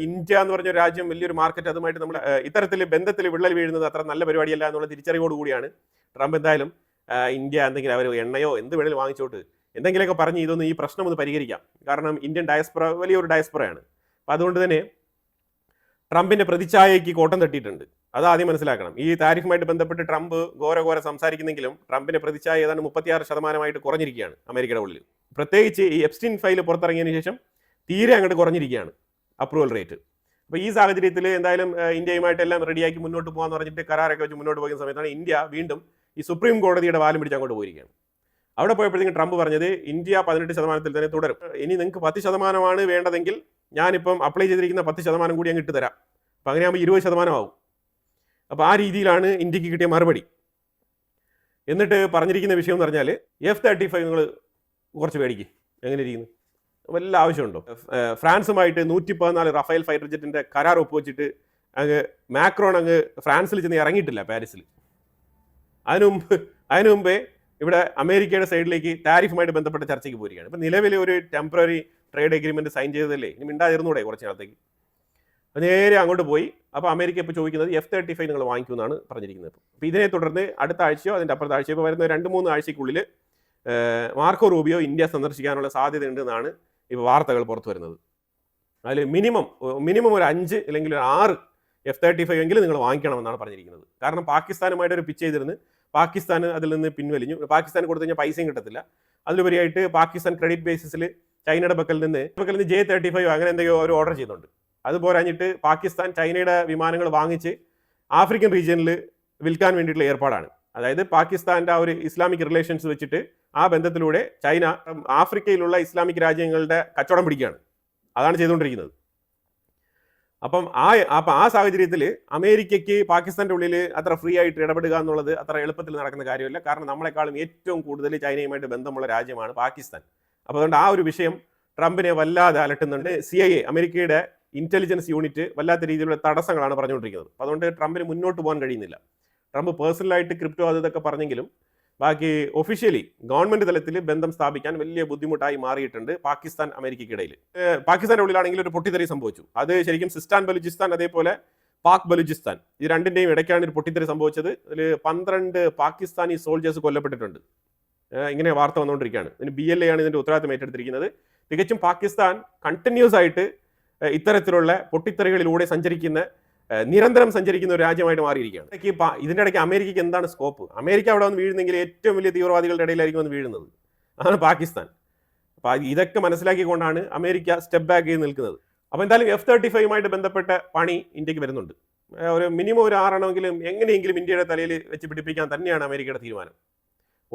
[SPEAKER 1] ഇന്ത്യ എന്ന് പറഞ്ഞ രാജ്യം വലിയൊരു മാർക്കറ്റ്, അതുമായിട്ട് നമ്മൾ ഇത്തരത്തിൽ ബന്ധത്തിൽ വിള്ളൽ വീഴുന്നത് അത്ര നല്ല പരിപാടിയല്ല എന്നുള്ള തിരിച്ചറിവോട് കൂടിയാണ് ട്രംപ് എന്തായാലും ഇന്ത്യ എന്തെങ്കിലും അവർ എണ്ണയോ എന്ത് വേണേലും വാങ്ങിച്ചോട്ട് എന്തെങ്കിലുമൊക്കെ പറഞ്ഞ് ഇതൊന്നും ഈ പ്രശ്നം ഒന്ന് പരിഹരിക്കാം. കാരണം ഇന്ത്യൻ ഡയസ്പൊറ വലിയൊരു ഡയസ്പൊറയാണ്. അപ്പം അതുകൊണ്ട് തന്നെ ട്രംപിന്റെ പ്രതിച്ഛായയ്ക്ക് കോട്ടം തട്ടിയിട്ടുണ്ട്. അത് ആദ്യം മനസ്സിലാക്കണം. ഈ താരിഫുമായിട്ട് ബന്ധപ്പെട്ട് ട്രംപ് ഘോര സംസാരിക്കുന്നെങ്കിലും ട്രംപിന്റെ പ്രതിച്ഛായ ഏതാണ്ട് 36% കുറഞ്ഞിരിക്കുകയാണ് അമേരിക്കയുടെ ഉള്ളിൽ. പ്രത്യേകിച്ച് ഈ എപ്സ്റ്റീൻ ഫയൽ പുറത്തിറങ്ങിയതിനു ശേഷം തീരെ അങ്ങോട്ട് കുറഞ്ഞിരിക്കുകയാണ് അപ്രൂവൽ റേറ്റ്. അപ്പോൾ ഈ സാഹചര്യത്തിൽ എന്തായാലും ഇന്ത്യയുമായിട്ട് എല്ലാം റെഡിയാക്കി മുന്നോട്ട് പോകാമെന്ന് പറഞ്ഞിട്ട് കരാറൊക്കെ വെച്ച് മുന്നോട്ട് പോകുന്ന സമയത്താണ് ഇന്ത്യ വീണ്ടും ഈ സുപ്രീം കോടതിയുടെ വാലും പിടിച്ച് അങ്ങോട്ട് പോയിരിക്കുകയാണ്. അവിടെ പോയപ്പോഴത്തേക്കും ട്രംപ് പറഞ്ഞത് ഇന്ത്യ 18% തന്നെ തുടരും, ഇനി നിങ്ങൾക്ക് 10% വേണ്ടതെങ്കിൽ ഞാനിപ്പം അപ്ലൈ ചെയ്തിരിക്കുന്ന 10% കൂടി അങ്ങ് ഇട്ട് തരാം, അപ്പം അങ്ങനെയാകുമ്പോൾ 20% ആവും. അപ്പോൾ ആ രീതിയിലാണ് ഇന്ത്യക്ക് കിട്ടിയ മറുപടി. എന്നിട്ട് പറഞ്ഞിരിക്കുന്ന വിഷയം എന്ന് പറഞ്ഞാൽ F-35 നിങ്ങൾ കുറച്ച് മേടിക്കും. എങ്ങനെ ഇരിക്കുന്നു, വല്ല ആവശ്യമുണ്ടോ? ഫ്രാൻസുമായിട്ട് 114 റഫേൽ ഫൈറ്റർ ജെറ്റിന്റെ കരാർ ഒപ്പുവെച്ചിട്ട് അങ്ങ് മാക്രോൺ അങ്ങ് ഫ്രാൻസിൽ ചെന്ന് ഇറങ്ങിയിട്ടില്ല പാരീസിൽ. അതിനു മുമ്പേ ഇവിടെ അമേരിക്കയുടെ സൈഡിലേക്ക് താരിഫുമായിട്ട് ബന്ധപ്പെട്ട ചർച്ചയ്ക്ക് പോരുകയാണ്. ഇപ്പം നിലവിലെ ഒരു ടെമ്പററി ട്രേഡ് എഗ്രിമെന്റ് സൈൻ ചെയ്തതല്ലേ, ഇനി മിണ്ടാതിരുന്നൂടെ കുറച്ച് നാളത്തേക്ക്? നേരെ അങ്ങോട്ട് പോയി. അപ്പോൾ അമേരിക്ക ഇപ്പോൾ ചോദിക്കുന്നത് F-35 നിങ്ങൾ വാങ്ങിക്കുമെന്നാണ് പറഞ്ഞിരിക്കുന്നത്. അപ്പോൾ ഇതിനെ തുടർന്ന് അടുത്ത ആഴ്ചയോ അതിൻ്റെ അപ്പുറത്തെ ആഴ്ചയോ ഇപ്പോൾ വരുന്ന 2-3 ആഴ്ചയ്ക്കുള്ളിൽ മാർക്കോ റൂബിയോ ഇന്ത്യ സന്ദർശിക്കാനുള്ള സാധ്യത ഉണ്ടെന്നാണ് ഇപ്പോൾ വാർത്തകൾ പുറത്തു വരുന്നത്. അതിൽ മിനിമം ഒരു 5 അല്ലെങ്കിൽ 6 F-35 എങ്കിലും നിങ്ങൾ വാങ്ങിക്കണമെന്നാണ് പറഞ്ഞിരിക്കുന്നത്. കാരണം പാകിസ്ഥാനുമായിട്ട് ഒരു പിച്ച് ചെയ്തിരുന്ന് പാകിസ്ഥാൻ അതിൽ നിന്ന് പിൻവലിഞ്ഞു. പാകിസ്ഥാൻ കൊടുത്തു കഴിഞ്ഞാൽ പൈസയും കിട്ടത്തില്ല. അതിലുപരിയായിട്ട് പാകിസ്ഥാൻ ക്രെഡിറ്റ് ബേസിസിൽ ചൈനയുടെ പക്കൽ നിന്ന് J-35 അങ്ങനെ എന്തെങ്കിലും ഒരു ഓർഡർ ചെയ്യുന്നുണ്ട്. അത് പോരാഞ്ഞിട്ട് പാകിസ്ഥാൻ ചൈനയുടെ വിമാനങ്ങൾ വാങ്ങിച്ച് ആഫ്രിക്കൻ റീജിയനിൽ വിൽക്കാൻ വേണ്ടിയിട്ടുള്ള ഏർപ്പാടാണ്. അതായത് പാകിസ്ഥാൻ്റെ ആ ഒരു ഇസ്ലാമിക് റിലേഷൻസ് വെച്ചിട്ട് ആ ബന്ധത്തിലൂടെ ചൈന ആഫ്രിക്കയിലുള്ള ഇസ്ലാമിക് രാജ്യങ്ങളുടെ കച്ചവടം പിടിക്കുകയാണ്. അതാണ് ചെയ്തുകൊണ്ടിരിക്കുന്നത്. അപ്പം ആ സാഹചര്യത്തിൽ അമേരിക്കയ്ക്ക് പാകിസ്ഥാൻ്റെ ഉള്ളിൽ അത്ര ഫ്രീ ആയിട്ട് ഇടപെടുക എന്നുള്ളത് അത്ര എളുപ്പത്തിൽ നടക്കുന്ന കാര്യമല്ല. കാരണം നമ്മളെക്കാളും ഏറ്റവും കൂടുതൽ ചൈനയുമായിട്ട് ബന്ധമുള്ള രാജ്യമാണ് പാകിസ്ഥാൻ. അപ്പോൾ അതുകൊണ്ട് ആ ഒരു വിഷയം ട്രംപിനെ വല്ലാതെ അലട്ടുന്നുണ്ട്. CIA അമേരിക്കയുടെ ഇന്റലിജൻസ് യൂണിറ്റ് വല്ലാത്ത രീതിയിലുള്ള തടസ്സങ്ങളാണ് പറഞ്ഞുകൊണ്ടിരിക്കുന്നത്. അപ്പോൾ അതുകൊണ്ട് ട്രംപിന് മുന്നോട്ട് പോകാൻ കഴിയുന്നില്ല. ട്രംപ് പേഴ്സണലായിട്ട് ക്രിപ്റ്റോ അതൊക്കെ പറഞ്ഞെങ്കിലും ബാക്കി ഒഫീഷ്യലി ഗവൺമെന്റ് തലത്തിൽ ബന്ധം സ്ഥാപിക്കാൻ വലിയ ബുദ്ധിമുട്ടായി മാറിയിട്ടുണ്ട് പാകിസ്ഥാൻ അമേരിക്കയ്ക്കിടയിൽ. പാകിസ്ഥാന്റെ ഉള്ളിലാണെങ്കിൽ ഒരു പൊട്ടിത്തെറി സംഭവിച്ചു. അത് ശരിക്കും സിസ്റ്റാൻ ബലൂചിസ്ഥാൻ അതേപോലെ പാക് ബലൂചിസ്ഥാൻ ഇത് രണ്ടിന്റെയും ഇടയ്ക്കാണ് ഒരു പൊട്ടിത്തെറി സംഭവിച്ചത്. അതിൽ 12 പാകിസ്ഥാനി സോൾജേഴ്സ് കൊല്ലപ്പെട്ടിട്ടുണ്ട്. ഇങ്ങനെ വാർത്ത വന്നുകൊണ്ടിരിക്കുകയാണ്. ഇതിന് BLA ആണ് ഇതിന്റെ ഉത്തരവാദിത്തം ഏറ്റെടുത്തിരിക്കുന്നത്. തികച്ചും പാകിസ്ഥാൻ കണ്ടിന്യൂസ് ആയിട്ട് ഇത്തരത്തിലുള്ള പൊട്ടിത്തെറികളിലൂടെ നിരന്തരം സഞ്ചരിക്കുന്ന ഒരു രാജ്യമായിട്ട് മാറിയിരിക്കുകയാണ്. ഇതിൻ്റെ ഇടയ്ക്ക് അമേരിക്കയ്ക്ക് എന്താണ് സ്കോപ്പ്? അമേരിക്ക അവിടെ വന്ന് വീഴുന്നെങ്കിൽ ഏറ്റവും വലിയ തീവ്രവാദികളുടെ ഇടയിലായിരിക്കും വന്ന് വീഴുന്നത്. അതാണ് പാകിസ്ഥാൻ. അപ്പോൾ ഇതൊക്കെ മനസ്സിലാക്കിക്കൊണ്ടാണ് അമേരിക്ക സ്റ്റെപ്പ് ബാക്ക് ചെയ്ത് നിൽക്കുന്നത്. അപ്പോൾ എന്തായാലും F-35 ബന്ധപ്പെട്ട പണി ഇന്ത്യക്ക് വരുന്നുണ്ട്. ഒരു മിനിമം ഒരു 6 എണ്ണമെങ്കിലും എങ്ങനെയെങ്കിലും ഇന്ത്യയുടെ തലയിൽ വെച്ച് പിടിപ്പിക്കാൻ തന്നെയാണ് അമേരിക്കയുടെ തീരുമാനം.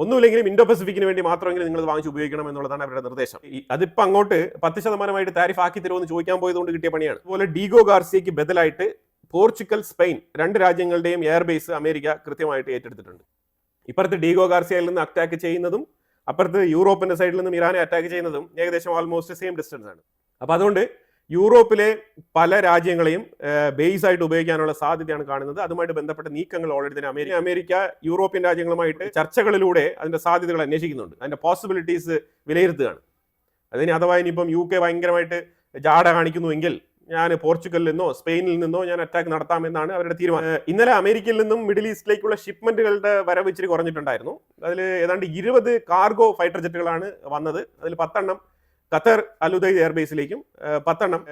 [SPEAKER 1] ഒന്നുമില്ലെങ്കിലും ഇൻഡോ പസഫിക്കിന് വേണ്ടി മാത്രമെങ്കിലും നിങ്ങൾ വാങ്ങിച്ച് ഉപയോഗിക്കണം എന്നുള്ളതാണ് അവരുടെ നിർദ്ദേശം. അതിപ്പോൾ അങ്ങോട്ട് 10% താരിഫ് ആക്കി തരുമെന്ന് ചോദിക്കാൻ പോയതുകൊണ്ട് കിട്ടിയ പണിയാണ്. അതുപോലെ ഡീഗോ ഗാർസിയയ്ക്ക് ബദലായിട്ട് പോർച്ചുഗൽ, സ്പെയിൻ 2 രാജ്യങ്ങളുടെയും എയർബേസ് അമേരിക്ക കൃത്യമായിട്ട് ഏറ്റെടുത്തിട്ടുണ്ട്. ഇപ്പുറത്ത് ഡീഗോ ഗാർസിയയിൽ നിന്ന് അറ്റാക്ക് ചെയ്യുന്നതും അപ്പുറത്ത് യൂറോപ്പിന്റെ സൈഡിൽ നിന്നും ഇറാനെ അറ്റാക്ക് ചെയ്യുന്നതും ഏകദേശം ഓൾമോസ്റ്റ് സെയിം ഡിസ്റ്റൻസ് ആണ്. അപ്പോൾ അതുകൊണ്ട് യൂറോപ്പിലെ പല രാജ്യങ്ങളെയും ബേസ് ആയിട്ട് ഉപയോഗിക്കാനുള്ള സാധ്യതയാണ് കാണുന്നത്. അതുമായിട്ട് ബന്ധപ്പെട്ട നീക്കങ്ങൾ ഓൾറെഡി തന്നെ അമേരിക്ക യൂറോപ്യൻ രാജ്യങ്ങളുമായിട്ട് ചർച്ചകളിലൂടെ അതിന്റെ സാധ്യതകൾ അന്വേഷിക്കുന്നുണ്ട്. അതിന്റെ പോസിബിലിറ്റീസ് വിലയിരുത്തുകയാണ്. അതിന് അഥവാ ഇനിയിപ്പം UK ഭയങ്കരമായിട്ട് ജാട കാണിക്കുന്നുവെങ്കിൽ ഞാൻ പോർച്ചുഗലിൽ നിന്നോ സ്പെയിനിൽ നിന്നോ ഞാൻ അറ്റാക്ക് നടത്താമെന്നാണ് അവരുടെ തീരുമാനം. ഇന്നലെ അമേരിക്കയിൽ നിന്നും മിഡിൽ ഈസ്റ്റിലേക്കുള്ള ഷിപ്മെന്റുകളുടെ വരവ് ഇച്ചിരി കുറഞ്ഞിട്ടുണ്ടായിരുന്നു. അതിൽ ഏതാണ്ട് 20 കാർഗോ ഫൈറ്റർ ജെറ്റുകളാണ് വന്നത്. അതിൽ 10 എണ്ണം ഖത്തർ അലുദൈദ് എയർബേസിലേക്കും 10 എണ്ണം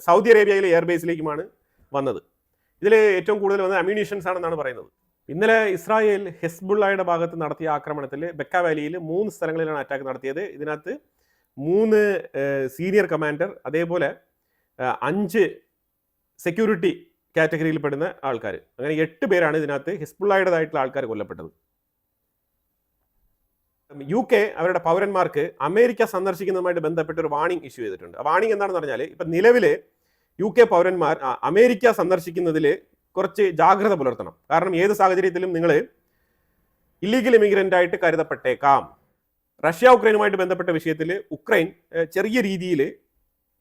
[SPEAKER 1] സൗദി അറേബ്യയിലെ എയർബേസിലേക്കുമാണ് വന്നത്. ഇതിൽ ഏറ്റവും കൂടുതൽ വന്നത് അമ്യൂണിഷൻസ് ആണെന്നാണ് പറയുന്നത്. ഇന്നലെ ഇസ്രായേൽ ഹെസ്ബുള്ളയുടെ ഭാഗത്ത് നടത്തിയ ആക്രമണത്തിൽ ബെക്ക വാലിയിൽ 3 സ്ഥലങ്ങളിലാണ് അറ്റാക്ക് നടത്തിയത്. ഇതിനകത്ത് 3 സീനിയർ കമാൻഡർ, അതേപോലെ 5 സെക്യൂരിറ്റി കാറ്റഗറിയിൽ പെടുന്ന ആൾക്കാർ, അങ്ങനെ 8 പേരാണ് ഇതിനകത്ത് ഹിസ്ബുള്ളയുടേതായിട്ടുള്ള ആൾക്കാർ കൊല്ലപ്പെട്ടത്. UK അവരുടെ പൗരന്മാർക്ക് അമേരിക്ക സന്ദർശിക്കുന്നതുമായിട്ട് ബന്ധപ്പെട്ട് ഒരു വാണിംഗ് ഇഷ്യൂ ചെയ്തിട്ടുണ്ട്. ആ വാണിംഗ് എന്താണെന്ന് പറഞ്ഞാൽ, ഇപ്പം നിലവിൽ UK പൗരന്മാർ അമേരിക്ക സന്ദർശിക്കുന്നതിൽ കുറച്ച് ജാഗ്രത പുലർത്തണം. കാരണം ഏത് സാഹചര്യത്തിലും നിങ്ങൾ ഇല്ലീഗൽ ഇമിഗ്രൻ്റ് ആയിട്ട് കരുതപ്പെട്ടേക്കാം. റഷ്യ ഉക്രൈനുമായിട്ട് ബന്ധപ്പെട്ട വിഷയത്തിൽ ഉക്രൈൻ ചെറിയ രീതിയിൽ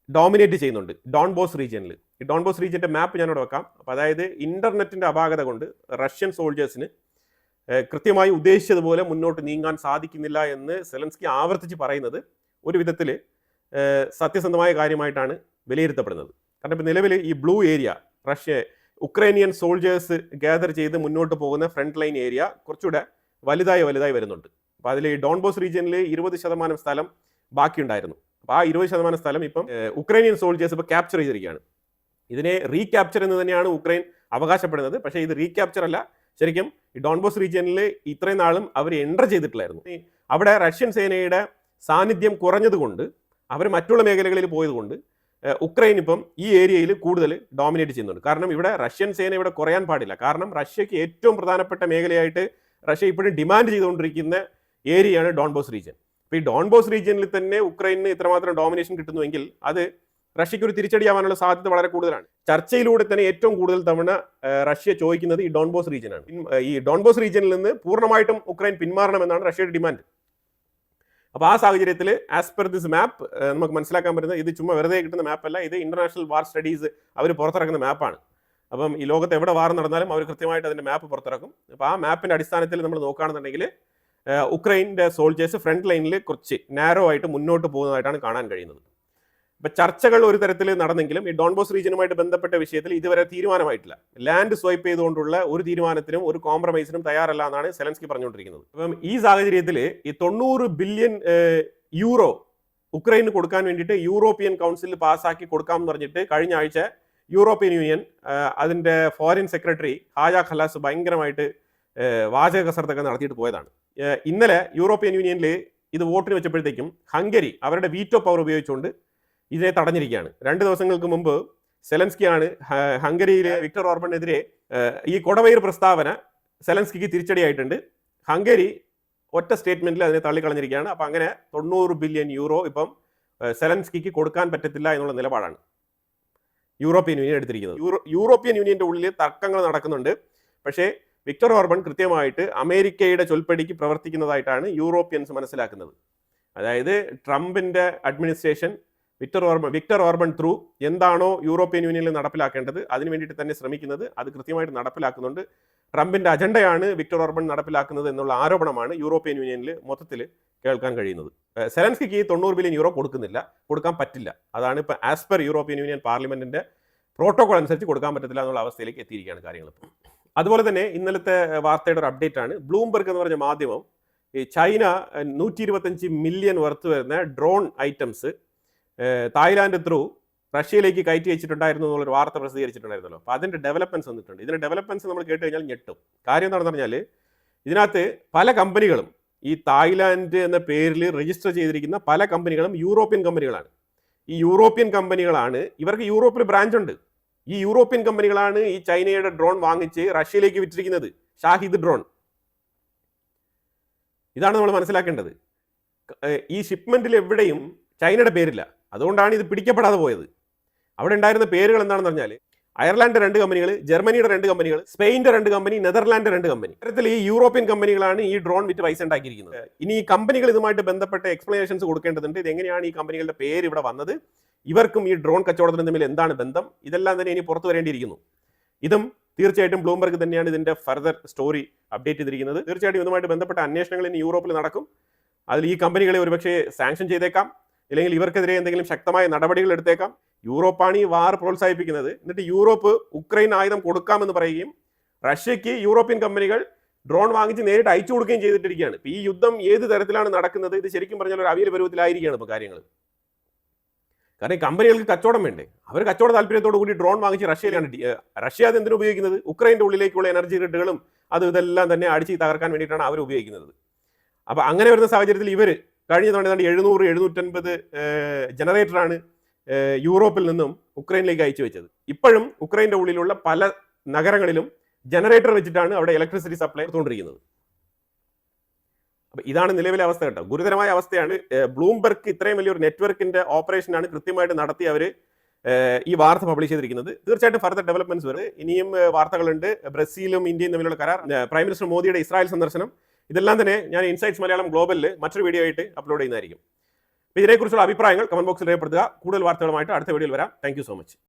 [SPEAKER 1] ഡോമിനേറ്റ് ചെയ്യുന്നുണ്ട് ഡോൺബോസ് റീജിയനിൽ. ഈ ഡോൺബോസ് റീജിയൻ്റെ മാപ്പ് ഞാനിവിടെ വെക്കാം. അപ്പോൾ അതായത് ഇൻ്റർനെറ്റിൻ്റെ അപാകത കൊണ്ട് റഷ്യൻ സോൾജേഴ്സിന് കൃത്യമായി ഉദ്ദേശിച്ചതുപോലെ മുന്നോട്ട് നീങ്ങാൻ സാധിക്കുന്നില്ല എന്ന് സെലൻസ്കി ആവർത്തിച്ച് പറയുന്നത് ഒരു വിധത്തിൽ സത്യസന്ധമായ കാര്യമായിട്ടാണ് വിലയിരുത്തപ്പെടുന്നത്. കാരണം ഇപ്പോൾ നിലവിൽ ഈ blue area, Ukrainian soldiers gather ചെയ്ത് മുന്നോട്ട് പോകുന്ന ഫ്രണ്ട് ലൈൻ ഏരിയ കുറച്ചുകൂടെ വലുതായി വരുന്നുണ്ട്. അപ്പോൾ അതിൽ ഈ ഡോൺബോസ് റീജിയനിൽ 20% സ്ഥലം ബാക്കിയുണ്ടായിരുന്നു. അപ്പോൾ ആ 20% സ്ഥലം ഇപ്പം ഉക്രൈനിയൻ സോൾജേഴ്സ് ഇപ്പോൾ ക്യാപ്ചർ ചെയ്തിരിക്കുകയാണ്. ഇതിനെ റീക്യാപ്ചർ എന്ന് തന്നെയാണ് ഉക്രൈൻ അവകാശപ്പെടുന്നത്. പക്ഷേ ഇത് റീക്യാപ്ചർ അല്ല, ശരിക്കും ഈ ഡോൺബോസ് റീജിയനിൽ ഇത്രയും നാളും അവർ എൻ്റർ ചെയ്തിട്ടില്ലായിരുന്നു. അവിടെ റഷ്യൻ സേനയുടെ സാന്നിധ്യം കുറഞ്ഞതുകൊണ്ട്, അവർ മറ്റുള്ള മേഖലകളിൽ പോയതുകൊണ്ട് ഉക്രൈൻ ഇപ്പം ഈ ഏരിയയിൽ കൂടുതൽ ഡോമിനേറ്റ് ചെയ്യുന്നുണ്ട്. കാരണം ഇവിടെ റഷ്യൻ സേന ഇവിടെ കുറയാൻ പാടില്ല. കാരണം റഷ്യക്ക് ഏറ്റവും പ്രധാനപ്പെട്ട മേഖലയായിട്ട് റഷ്യ ഇപ്പോഴും ഡിമാൻഡ് ചെയ്തുകൊണ്ടിരിക്കുന്ന ഏരിയയാണ് ഡോൺബോസ് റീജിയൻ. അപ്പോൾ ഈ ഡോൺബോസ് റീജിയനിൽ തന്നെ ഉക്രൈനിന് ഇത്രമാത്രം ഡോമിനേഷൻ കിട്ടുന്നുവെങ്കിൽ അത് റഷ്യക്ക് ഒരു തിരിച്ചടിയാവാനുള്ള സാധ്യത വളരെ കൂടുതലാണ്. ചർച്ചയിലൂടെ തന്നെ ഏറ്റവും കൂടുതൽ തവണ റഷ്യ ചോദിക്കുന്നത് ഈ ഡോൺബോസ് റീജിയനാണ്. ഈ ഡോൺബോസ് റീജിയനിൽ നിന്ന് പൂർണ്ണമായിട്ടും ഉക്രൈൻ പിന്മാറണമെന്നാണ് റഷ്യയുടെ ഡിമാൻഡ്. അപ്പോൾ ആ സാഹചര്യത്തിൽ ആസ് പെർ ദിസ് മാപ്പ് നമുക്ക് മനസ്സിലാക്കാൻ പറ്റുന്നത് ഇത് ചുമ്മാ വെറുതെ കിട്ടുന്ന മാപ്പല്ല, ഇത് ഇന്റർനാഷണൽ വാർ സ്റ്റഡീസ് അവർ പുറത്തിറക്കുന്ന മാപ്പാണ്. അപ്പം ഈ ലോകത്ത് എവിടെ വാർ നടന്നാലും അവർ കൃത്യമായിട്ട് അതിൻ്റെ മാപ്പ് പുറത്തിറക്കും. അപ്പോൾ ആ മാപ്പിൻ്റെ അടിസ്ഥാനത്തിൽ നമ്മൾ നോക്കുകയാണെന്നുണ്ടെങ്കിൽ ഉക്രൈൻ്റെ സോൾജേഴ്സ് ഫ്രണ്ട് ലൈനിൽ കുറച്ച് നാരോ ആയിട്ട് മുന്നോട്ട് പോകുന്നതായിട്ടാണ് കാണാൻ കഴിയുന്നത്. ഇപ്പം ചർച്ചകൾ ഒരു തരത്തിൽ നടന്നെങ്കിലും ഈ ഡോൺബോസ് റീജിയനുമായിട്ട് ബന്ധപ്പെട്ട വിഷയത്തിൽ ഇതുവരെ തീരുമാനമായിട്ടില്ല. ലാൻഡ് സ്വൈപ്പ് ചെയ്തുകൊണ്ടുള്ള ഒരു തീരുമാനത്തിനും ഒരു കോംപ്രമൈസിനും തയ്യാറല്ല എന്നാണ് സെലൻസ്കി പറഞ്ഞുകൊണ്ടിരിക്കുന്നത്. അപ്പം ഈ സാഹചര്യത്തിൽ ഈ 90 ബില്യൺ യൂറോ ഉക്രൈന് കൊടുക്കാൻ വേണ്ടിയിട്ട് യൂറോപ്യൻ കൗൺസിലിൽ പാസ്സാക്കി കൊടുക്കാമെന്ന് പറഞ്ഞിട്ട് കഴിഞ്ഞ ആഴ്ച യൂറോപ്യൻ യൂണിയൻ അതിൻ്റെ ഫോറിൻ സെക്രട്ടറി ഹാജ ഖലാസ് ഭയങ്കരമായിട്ട് വാചക കസർത്തൊക്കെ നടത്തിയിട്ട് പോയതാണ്. ഇന്നലെ യൂറോപ്യൻ യൂണിയനിൽ ഇത് വോട്ടിന് വെച്ചപ്പോഴത്തേക്കും ഹംഗറി അവരുടെ വീറ്റോ പവർ ഉപയോഗിച്ചുകൊണ്ട് ഇതിനെ തടഞ്ഞിരിക്കുകയാണ്. 2 ദിവസങ്ങൾക്ക് മുമ്പ് സെലൻസ്കിയാണ് ഹംഗറിയിലെ വിക്ടർ ഓർബനെതിരെ ഈ കൊടവയർ പ്രസ്താവന സെലൻസ്കിക്ക് തിരിച്ചടിയായിട്ടുണ്ട്. ഹംഗറി ഒറ്റ സ്റ്റേറ്റ്മെന്റിൽ അതിനെ തള്ളിക്കളഞ്ഞിരിക്കുകയാണ്. അപ്പം അങ്ങനെ 90 ബില്യൺ യൂറോ ഇപ്പം സെലൻസ്കിക്ക് കൊടുക്കാൻ പറ്റത്തില്ല എന്നുള്ള നിലപാടാണ് യൂറോപ്യൻ യൂണിയൻ എടുത്തിരിക്കുന്നത്. യൂറോപ്യൻ യൂണിയന്റെ ഉള്ളിൽ തർക്കങ്ങൾ നടക്കുന്നുണ്ട്. പക്ഷേ വിക്ടർ ഓർബൺ കൃത്യമായിട്ട് അമേരിക്കയുടെ ചൊൽപ്പടിക്ക് പ്രവർത്തിക്കുന്നതായിട്ടാണ് യൂറോപ്യൻസ് മനസ്സിലാക്കുന്നത്. അതായത് ട്രംപിന്റെ അഡ്മിനിസ്ട്രേഷൻ വിക്ടർ ഓർബൺ ത്രൂ എന്താണോ യൂറോപ്യൻ യൂണിയനിൽ നടപ്പിലാക്കേണ്ടത് അതിന് വേണ്ടിയിട്ട് തന്നെ ശ്രമിക്കുന്നത്, അത് കൃത്യമായിട്ട് നടപ്പിലാക്കുന്നുണ്ട്. ട്രംപിന്റെ അജണ്ടയാണ് വിക്ടർ ഓർബൺ നടപ്പിലാക്കുന്നത് എന്നുള്ള ആരോപണമാണ് യൂറോപ്യൻ യൂണിയനിൽ മൊത്തത്തിൽ കേൾക്കാൻ കഴിയുന്നത്. സെലൻസ്കിക്ക് 90 ബില്യൺ യൂറോ കൊടുക്കാൻ പറ്റില്ല. അതാണ് ഇപ്പോൾ ആസ് പെർ യൂറോപ്യൻ യൂണിയൻ പാർലമെന്റിന്റെ പ്രോട്ടോകോൾ അനുസരിച്ച് കൊടുക്കാൻ പറ്റത്തില്ല എന്നുള്ള അവസ്ഥയിലേക്ക് എത്തിയിരിക്കുകയാണ് കാര്യങ്ങൾ. അതുപോലെ തന്നെ ഇന്നലത്തെ വാർത്തയുടെ ഒരു അപ്ഡേറ്റ് ആണ്. ബ്ലൂംബർഗ് എന്ന് പറഞ്ഞ മാധ്യമം ഈ ചൈന 125 മില്യൺ വർത്ത് വരുന്ന ഡ്രോൺ ഐറ്റംസ് തായ്ലാൻഡ് ത്രൂ റഷ്യയിലേക്ക് കയറ്റി വെച്ചിട്ടുണ്ടായിരുന്നു എന്നുള്ളൊരു വാർത്ത പ്രസിദ്ധീകരിച്ചിട്ടുണ്ടായിരുന്നല്ലോ. അപ്പോൾ അതിൻ്റെ ഡെവലപ്മെൻറ്റ്സ് വന്നിട്ടുണ്ട്. ഇതിൻ്റെ ഡെവലപ്മെൻറ്റ്സ് നമ്മൾ കേട്ട് കഴിഞ്ഞാൽ ഞെട്ടും. കാര്യം എന്താണെന്ന് പറഞ്ഞാൽ ഇതിനകത്ത് പല കമ്പനികളും ഈ തായ്ലാൻഡ് എന്ന പേരിൽ രജിസ്റ്റർ ചെയ്തിരിക്കുന്ന പല കമ്പനികളും യൂറോപ്യൻ കമ്പനികളാണ്. ഈ യൂറോപ്യൻ കമ്പനികളാണ്, ഇവർക്ക് യൂറോപ്പിൽ ബ്രാഞ്ച് ഉണ്ട്. ഈ യൂറോപ്യൻ കമ്പനികളാണ് ഈ ചൈനയുടെ ഡ്രോൺ വാങ്ങിച്ച് റഷ്യയിലേക്ക് വിറ്റിരിക്കുന്നത്. ഷാഹിദ് ഡ്രോൺ. ഇതാണ് നമ്മൾ മനസ്സിലാക്കേണ്ടത്. ഈ ഷിപ്മെന്റിൽ എവിടെയും ചൈനയുടെ പേരില്ല. അതുകൊണ്ടാണ് ഇത് പിടിക്കപ്പെടാതെ പോയത്. അവിടെ ഉണ്ടായിരുന്ന പേരുകൾ എന്താണെന്ന് പറഞ്ഞാൽ അയർലാൻഡ് 2 കമ്പനികൾ, ജർമ്മനിയുടെ 2 കമ്പനികൾ, സ്പെയിൻ്റെ 2 കമ്പനി, നെതർലാൻഡ് 2 കമ്പനി. ഇത്തരത്തിൽ ഈ യൂറോപ്യൻ കമ്പനികളാണ് ഈ ഡ്രോൺ വിറ്റ് പൈസ ഉണ്ടാക്കിയിരിക്കുന്നത്. ഇനി ഈ കമ്പനികൾ ഇതുമായിട്ട് ബന്ധപ്പെട്ട എക്സ്പ്ലനേഷൻസ് കൊടുക്കേണ്ടതുണ്ട്. ഇതെങ്ങനെയാണ് ഈ കമ്പനികളുടെ പേര് ഇവിടെ വന്നത്, ഇവർക്കും ഈ ഡ്രോൺ കച്ചവടത്തിനും തമ്മിൽ എന്താണ് ബന്ധം, ഇതെല്ലാം തന്നെ ഇനി പുറത്തു വരേണ്ടിയിരിക്കുന്നു. ഇതും തീർച്ചയായിട്ടും ബ്ലൂംബർഗ് തന്നെയാണ് ഇതിന്റെ ഫർദർ സ്റ്റോറി അപ്ഡേറ്റ് ചെയ്തിരിക്കുന്നത്. തീർച്ചയായിട്ടും ഇതുമായിട്ട് ബന്ധപ്പെട്ട അന്വേഷണങ്ങൾ ഇനി യൂറോപ്പിൽ നടക്കും. അതിൽ ഈ കമ്പനികളെ ഒരുപക്ഷെ സാങ്ഷൻ ചെയ്തേക്കാം, ഇല്ലെങ്കിൽ ഇവർക്കെതിരെ എന്തെങ്കിലും ശക്തമായ നടപടികൾ എടുത്തേക്കാം. യൂറോപ്പാണ് ഈ വാർ പ്രോത്സാഹിപ്പിക്കുന്നത്. എന്നിട്ട് യൂറോപ്പ് ഉക്രൈൻ ആയുധം കൊടുക്കാമെന്ന് പറയുകയും റഷ്യക്ക് യൂറോപ്യൻ കമ്പനികൾ ഡ്രോൺ വാങ്ങിച്ച് നേരിട്ട് അയച്ചു കൊടുക്കുകയും ചെയ്തിട്ടിരിക്കുകയാണ്. ഇപ്പം ഈ യുദ്ധം ഏത് തരത്തിലാണ് നടക്കുന്നത്, ഇത് ശരിക്കും പറഞ്ഞാൽ ഒരു അവിയൽ പരുവത്തിലായിരിക്കുകയാണ് ഇപ്പോൾ കാര്യങ്ങൾ. കാരണം ഈ കമ്പനികൾക്ക് കച്ചവടം വേണ്ടേ, അവർ കച്ചവട താല്പര്യത്തോടു കൂടി ഡ്രോൺ വാങ്ങിച്ച് റഷ്യയിലാണ് റഷ്യ അത് എന്തിനു ഉപയോഗിക്കുന്നത്? ഉക്രൈൻ്റെ ഉള്ളിലേക്കുള്ള എനർജി ഗ്രിഡുകളും ഇതെല്ലാം തന്നെ അടിച്ച് തകർക്കാൻ വേണ്ടിയിട്ടാണ് അവർ ഉപയോഗിക്കുന്നത്. അപ്പോൾ അങ്ങനെ വരുന്ന സാഹചര്യത്തിൽ ഇവർ കഴിഞ്ഞ തവണ 700-750 ജനറേറ്ററാണ് യൂറോപ്പിൽ നിന്നും ഉക്രൈനിലേക്ക് അയച്ചു വെച്ചത്. ഇപ്പോഴും ഉക്രൈൻ്റെ ഉള്ളിലുള്ള പല നഗരങ്ങളിലും ജനറേറ്റർ വെച്ചിട്ടാണ് അവിടെ ഇലക്ട്രിസിറ്റി സപ്ലൈ ചെയ്തുകൊണ്ടിരിക്കുന്നത്. അപ്പോൾ ഇതാണ് നിലവിലെ അവസ്ഥ കേട്ടോ. ഗുരുതരമായ അവസ്ഥയാണ്. ബ്ലൂംബെർഗ് ഇത്രയും വലിയൊരു നെറ്റ്വർക്കിന്റെ ഓപ്പറേഷനാണ് കൃത്യമായിട്ട് നടത്തി അവർ ഈ വാർത്ത പബ്ലിഷ് ചെയ്തിരിക്കുന്നത്. തീർച്ചയായിട്ടും ഫർദർ ഡെവലപ്മെന്റ്സ് വരും. ഇനിയും വാർത്തകളുണ്ട്. ബ്രസീലും ഇന്ത്യയും തമ്മിലുള്ള കരാർ, പ്രൈം മിനിസ്റ്റർ മോദിയുടെ ഇസ്രായേൽ സന്ദർശനം, ഇതെല്ലാം തന്നെ ഞാൻ ഇൻസൈറ്റ്സ് മലയാളം ഗ്ലോബലിൽ മറ്റൊരു വീഡിയോ ആയിട്ട് അപ്ലോഡ് ചെയ്യുന്നതായിരിക്കും. ഇതിനെക്കുറിച്ചുള്ള അഭിപ്രായങ്ങൾ കമന്റ് ബോക്സിൽ രേഖപ്പെടുത്തുക. കൂടുതൽ വാർത്തകളുമായിട്ട് അടുത്ത വീഡിയോയിൽ വരാം. Thank you so much.